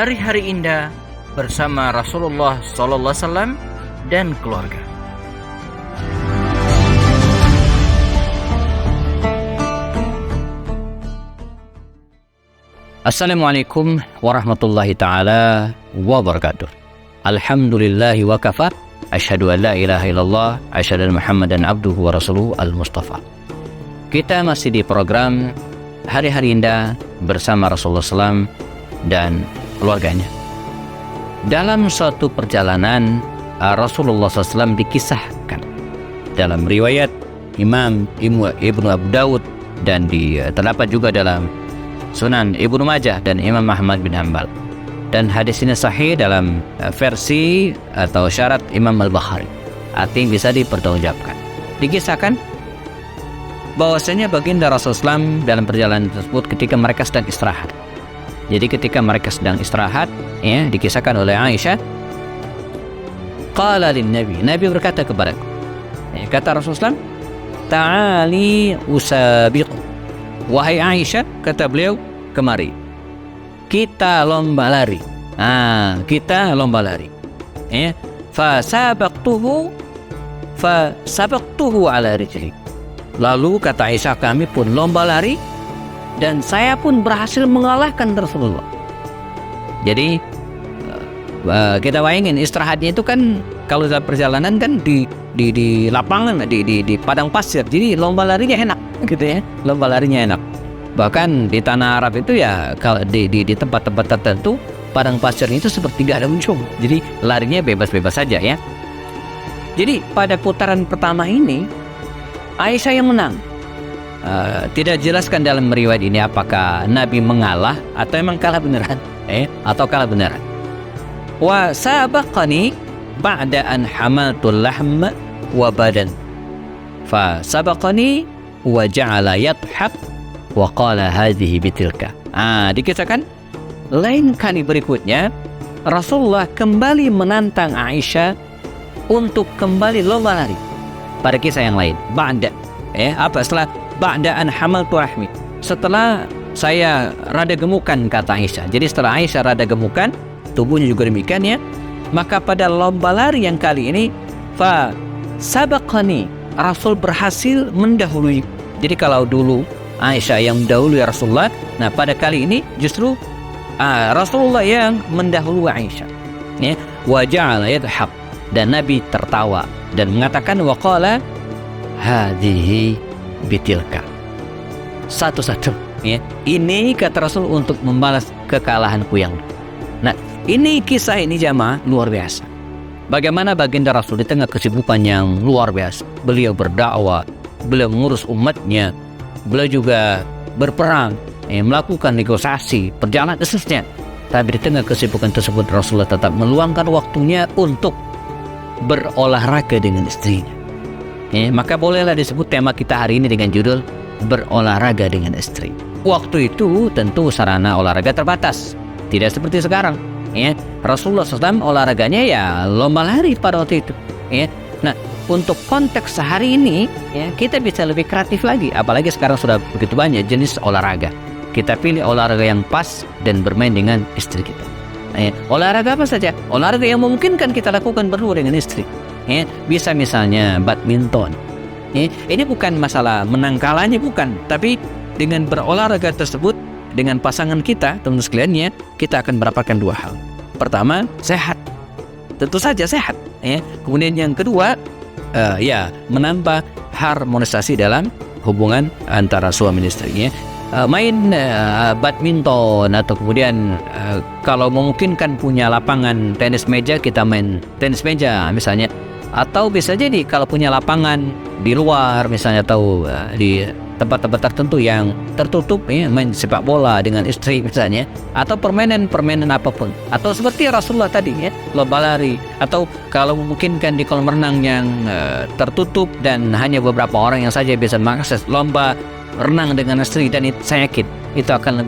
hari-hari indah bersama Rasulullah SAW dan keluarga. Assalamualaikum warahmatullahi ta'ala wabarakatuh. Alhamdulillahi wa kafa. Asyhadu an la ilaha illallah, asyhadu anna Muhammadan abduhu wa rasuluhu al-mustafa. Kita masih di program Hari-Hari Indah bersama Rasulullah SAW dan keluarganya. Dalam suatu perjalanan, Rasulullah SAW dikisahkan dalam riwayat Imam Ibnu Abu Dawud dan terdapat juga dalam Sunan Ibnu Majah dan Imam Ahmad bin Hanbal. Dan hadis ini sahih dalam versi atau syarat Imam Al-Bukhari. Artinya bisa dipertanggungjawabkan. Dikisahkan bahwasanya baginda Rasulullah SAW dalam perjalanan tersebut ketika mereka sedang istirahat. Jadi ketika mereka sedang istirahat, ya, dikisahkan oleh Aisyah, qala lin Nabi berkata kepadaku, ya, kata Rasulullah, ta'ali usabiqu. Wahai Aisyah, kata beliau, kemari kita lomba lari. Kita lomba lari. Ya, fasabaqtuhu ala rijli. Lalu kata Aisyah, kami pun lomba lari dan saya pun berhasil mengalahkan Rasulullah. Jadi kita bayangin istirahatnya itu kan kalau dalam perjalanan kan di lapangan, di padang pasir. Jadi lomba larinya enak gitu ya. Lomba larinya enak. Bahkan di tanah Arab itu ya kalau di tempat-tempat tertentu padang pasirnya itu seperti tidak ada ujung. Jadi larinya bebas-bebas saja ya. Jadi pada putaran pertama ini Aisyah yang menang. Tidak jelaskan dalam riwayat ini apakah Nabi mengalah atau emang kalah beneran, atau kalah beneran. Wa sabaqani ba'da an hamaltul lahm wa badan. Fa sabaqani wa ja'ala yadhhak wa qala hadhihi bitilka. Dikisahkan lain kali berikutnya Rasulullah kembali menantang Aisyah untuk kembali lomba lari. Pada kisah yang lain, setelah ba'da an hamaltu rahmi, setelah saya rada gemukan, kata Aisyah. Jadi setelah Aisyah rada gemukan, tubuhnya juga demikian ya, maka pada lomba lari yang kali ini fa sabaqani, Rasul berhasil mendahului. Jadi kalau dulu Aisyah yang mendahului Rasulullah, nah pada kali ini justru Rasulullah yang mendahului Aisyah. Ya, wa ja'ala yadhhak, dan Nabi tertawa dan mengatakan waqala hadhihi bitilka. Satu-satu ya. Ini kata Rasul untuk membalas kekalahanku yang. Nah, ini kisah ini jamaah luar biasa. Bagaimana baginda Rasul di tengah kesibukan yang luar biasa. Beliau berdakwah, beliau mengurus umatnya, beliau juga berperang, melakukan negosiasi, perjalanan khususnya. Tapi di tengah kesibukan tersebut Rasulullah tetap meluangkan waktunya untuk berolahraga dengan istrinya. Maka bolehlah disebut tema kita hari ini dengan judul berolahraga dengan istri. Waktu itu tentu sarana olahraga terbatas, tidak seperti sekarang. Rasulullah SAW olahraganya ya lomba lari pada waktu itu. Nah, untuk konteks sehari ini kita bisa lebih kreatif lagi. Apalagi sekarang sudah begitu banyak jenis olahraga. Kita pilih olahraga yang pas dan bermain dengan istri kita. Olahraga apa saja? Olahraga yang memungkinkan kita lakukan berdua dengan istri. Bisa misalnya badminton. Ini bukan masalah menang kalahnya, bukan. Tapi dengan berolahraga tersebut dengan pasangan kita, teman-teman sekalian, kita akan mendapatkan dua hal. Pertama, sehat. Tentu saja sehat. Kemudian yang kedua, menambah harmonisasi dalam hubungan antara suami dan istri. Main badminton atau kemudian kalau memungkinkan punya lapangan tenis meja, kita main tenis meja misalnya. Atau bisa jadi kalau punya lapangan di luar misalnya, atau di tempat-tempat tertentu yang tertutup, main sepak bola dengan istri misalnya, atau permainan apapun, atau seperti Rasulullah tadi lomba lari, atau kalau memungkinkan di kolam renang yang tertutup dan hanya beberapa orang yang saja bisa mengakses, lomba renang dengan istri. Dan saya yakin itu akan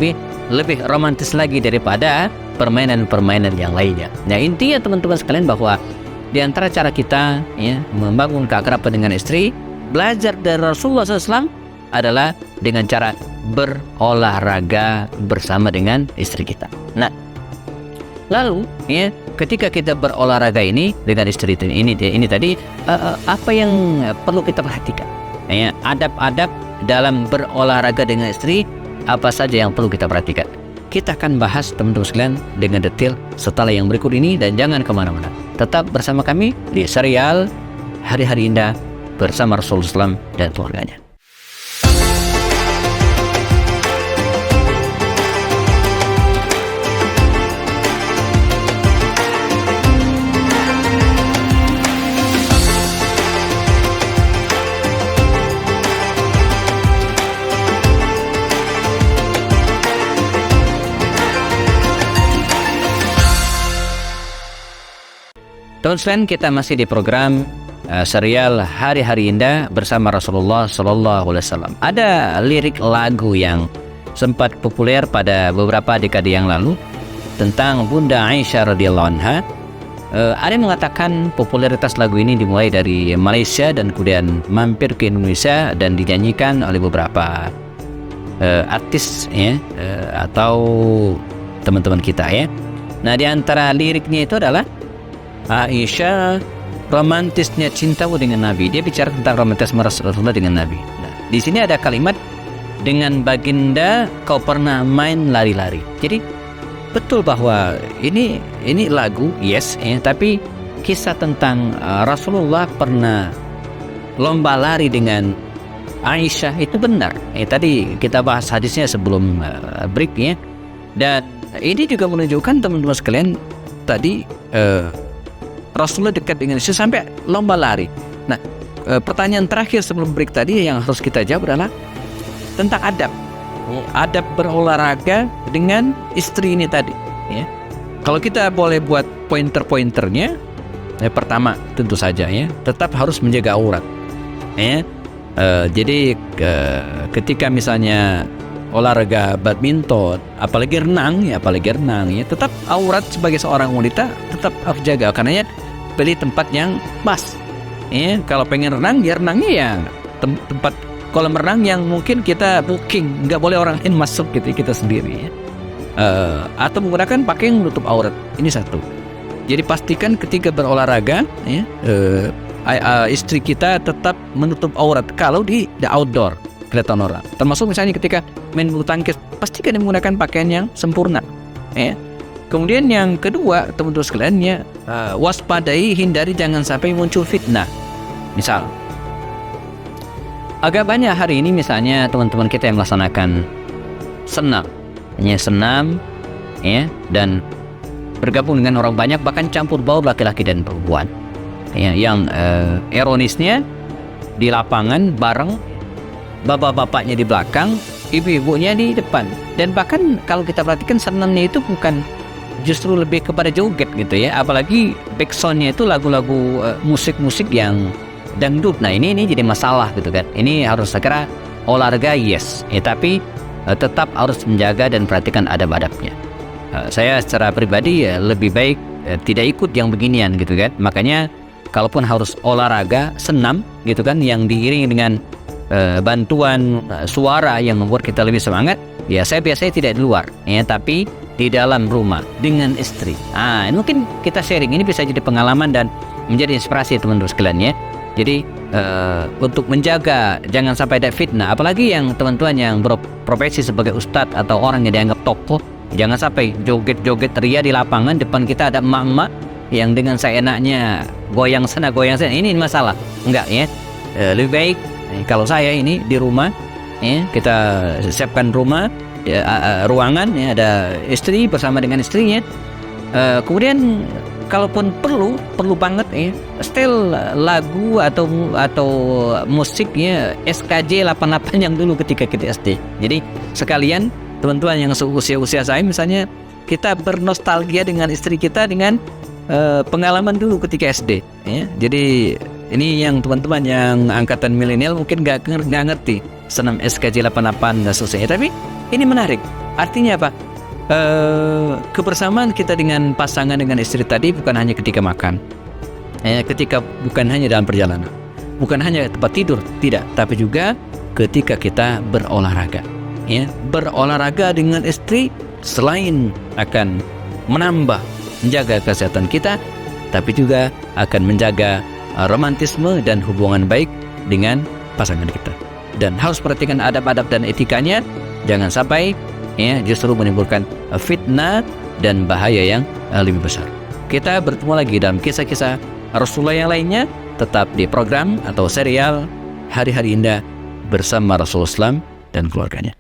lebih romantis lagi daripada permainan-permainan yang lainnya. Nah, intinya teman-teman sekalian bahwa di antara cara kita membangun keakraban dengan istri, belajar dari Rasulullah SAW adalah dengan cara berolahraga bersama dengan istri kita. Nah, Lalu ya, ketika kita berolahraga ini dengan istri ini tadi, apa yang perlu kita perhatikan? Ya, adab-adab dalam berolahraga dengan istri apa saja yang perlu kita perhatikan? Kita akan bahas teman-teman sekalian dengan detail setelah yang berikut ini, dan jangan kemana-mana. Tetap bersama kami di serial Hari-Hari Indah bersama Rasulullah SAW dan keluarganya. Teman sekalian, kita masih di program serial Hari-Hari Indah bersama Rasulullah SAW. Ada lirik lagu yang sempat populer pada beberapa dekade yang lalu tentang Bunda Aisyah radhiyallahu anha. Ada yang mengatakan popularitas lagu ini dimulai dari Malaysia dan kemudian mampir ke Indonesia dan dinyanyikan oleh beberapa artis ya, atau teman-teman kita ya. Nah, di antara liriknya itu adalah Aisyah, romantisnya cintamu dengan Nabi. Dia bicara tentang romantisme Rasulullah dengan Nabi. Nah, di sini ada kalimat, dengan baginda kau pernah main lari-lari. Jadi betul bahwa ini lagu, yes, tapi kisah tentang Rasulullah pernah lomba lari dengan Aisyah itu benar. Tadi kita bahas hadisnya sebelum break ya. Dan ini juga menunjukkan teman-teman sekalian tadi Rasulullah dekat dengan Aisyah sampai lomba lari. Nah, pertanyaan terakhir sebelum break tadi yang harus kita jawab adalah tentang adab. Adab berolahraga dengan istri ini tadi. Ya. Kalau kita boleh buat pointer-pointernya, pertama tentu saja ya, tetap harus menjaga aurat. Ya. Jadi ketika misalnya olahraga badminton, apalagi renang ya, tetap aurat sebagai seorang wanita tetap harus jaga, karena pilih tempat yang pas. Ya, kalau pengen renang ya renangnya ya tempat kolam renang yang mungkin kita booking, nggak boleh orang lain masuk gitu, kita sendiri ya. Atau menggunakan pakaian menutup aurat. Ini satu. Jadi pastikan ketika berolahraga ya, istri kita tetap menutup aurat kalau di outdoor kelihatan orang. Termasuk misalnya ketika main bulu tangkis, pastikan dia menggunakan pakaian yang sempurna ya. Kemudian yang kedua, teman-teman sekalian ya, waspadai, hindari jangan sampai muncul fitnah. Misal agak banyak hari ini misalnya teman-teman kita yang melaksanakan senam ya, dan bergabung dengan orang banyak, bahkan campur baur laki-laki dan perempuan ya, yang ironisnya di lapangan bareng, bapak-bapaknya di belakang, ibu-ibunya di depan. Dan bahkan kalau kita perhatikan senamnya itu bukan, justru lebih kepada joget gitu ya, apalagi backsoundnya itu lagu-lagu musik-musik yang dangdut. Nah ini jadi masalah gitu kan. Ini harus segera olahraga yes tapi tetap harus menjaga dan perhatikan adab-adabnya. Saya secara pribadi ya lebih baik tidak ikut yang beginian gitu kan. Makanya kalaupun harus olahraga senam gitu kan, yang diiringi dengan bantuan suara yang membuat kita lebih semangat, ya saya biasanya tidak di luar ya, tapi di dalam rumah dengan istri. Mungkin kita sharing, ini bisa jadi pengalaman dan menjadi inspirasi teman-teman sekalian ya. Jadi untuk menjaga jangan sampai ada fitnah, apalagi yang teman-teman yang berprofesi sebagai ustadz atau orang yang dianggap tokoh, jangan sampai joget-joget ria di lapangan, depan kita ada emak-emak yang dengan seenaknya goyang sana goyang sana. Ini masalah enggak ya. Lebih baik kalau saya ini di rumah ya, kita siapkan rumah ya, ruangan ya, ada istri bersama dengan istrinya. Kemudian kalaupun perlu banget ya, setel lagu atau musiknya SKJ 88 yang dulu ketika kita SD. Jadi sekalian teman-teman yang seusia saya misalnya, kita bernostalgia dengan istri kita dengan pengalaman dulu ketika SD ya. Jadi ini yang teman-teman yang angkatan milenial mungkin nggak ngerti senam SKJ 88 dan seterusnya. Tapi ini menarik. Artinya apa? Kebersamaan kita dengan pasangan, dengan istri tadi bukan hanya ketika makan, bukan hanya dalam perjalanan, bukan hanya tempat tidur, tidak, tapi juga ketika kita berolahraga. Ya, berolahraga dengan istri selain akan menjaga kesehatan kita, tapi juga akan menjaga romantisme dan hubungan baik dengan pasangan kita. Dan harus perhatikan adab-adab dan etikanya, jangan sampai justru menimbulkan fitnah dan bahaya yang lebih besar. Kita bertemu lagi dalam kisah-kisah Rasulullah yang lainnya, tetap di program atau serial Hari-Hari Indah bersama Rasulullah SAW dan keluarganya.